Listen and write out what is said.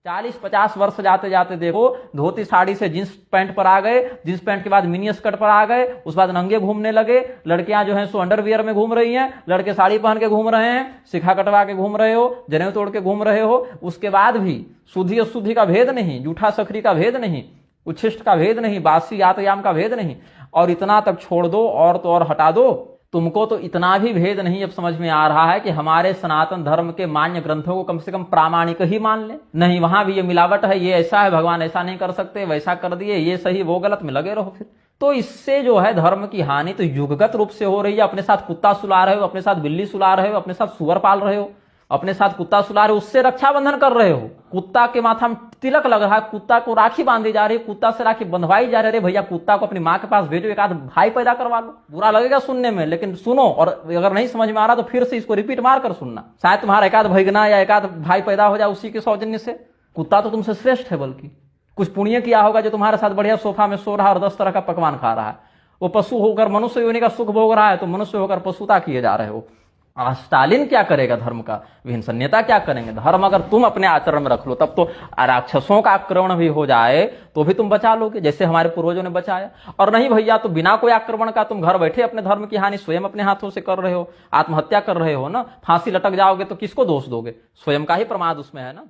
40-50 वर्ष जाते जाते देखो धोती साड़ी से जींस पैंट पर आ गए, जींस पैंट के बाद मिनी स्कर्ट पर आ गए, उस बाद नंगे घूमने लगे। लड़कियां जो हैं सो अंडरवियर में घूम रही हैं, लड़के साड़ी पहन के घूम रहे हैं, शिखा कटवा के घूम रहे हो, जनेऊ तोड़ के घूम रहे हो। उसके बाद भी शुद्धि अशुद्धि का भेद नहीं, जूठा सखरी का भेद नहीं, उच्छिष्ट का भेद नहीं, बासी यातयाम का भेद नहीं, और इतना तक छोड़ दो और तो और हटा दो। तुमको तो इतना भी भेद नहीं अब समझ में आ रहा है कि हमारे सनातन धर्म के मान्य ग्रंथों को कम से कम प्रामाणिक ही मान ले। नहीं, वहां भी ये मिलावट है, ये ऐसा है, भगवान ऐसा नहीं कर सकते, वैसा कर दिए, ये सही वो गलत में लगे रहो फिर। तो इससे जो है धर्म की हानि तो युगगत रूप से हो रही है। अपने साथ कुत्ता सुला रहे हो, अपने साथ बिल्ली सुला रहे हो, अपने साथ सुअर पाल रहे हो, अपने साथ कुत्ता सुला रहे हो, उससे रक्षाबंधन कर रहे हो। कुत्ता के माथा में तिलक लग रहा है, कुत्ता को राखी बांधी जा रही है, कुत्ता से राखी बंधवाई जा रही है। भैया कुत्ता को अपनी माँ के पास भेजो, एक आध भाई पैदा करवा लो। बुरा लगेगा सुनने में, लेकिन सुनो, और अगर नहीं समझ में आ रहा तो फिर से इसको रिपीट मार कर सुनना। शायद तुम्हारा एक आध भैगना या एक आध भाई पैदा हो जाए उसी के सौजन्य से। कुत्ता तो तुमसे श्रेष्ठ है, बल्कि कुछ पुण्य किया होगा जो तुम्हारे साथ बढ़िया सोफा में सो रहा है और 10 तरह का पकवान खा रहा है। वो पशु होकर मनुष्य योनि का सुख भोग रहा है, तो मनुष्य होकर पशुता किए जा रहे हो। स्टालिन क्या करेगा धर्म का, विहिंसन नेता क्या करेंगे। धर्म अगर तुम अपने आचरण में रख लो तब तो राक्षसों का आक्रमण भी हो जाए तो भी तुम बचा लोगे, जैसे हमारे पूर्वजों ने बचाया। और नहीं भैया, तो बिना कोई आक्रमण का तुम घर बैठे अपने धर्म की हानि स्वयं अपने हाथों से कर रहे हो, आत्महत्या कर रहे हो ना। फांसी लटक जाओगे तो किसको दोष दोगे, स्वयं का ही प्रमाद उसमें है ना।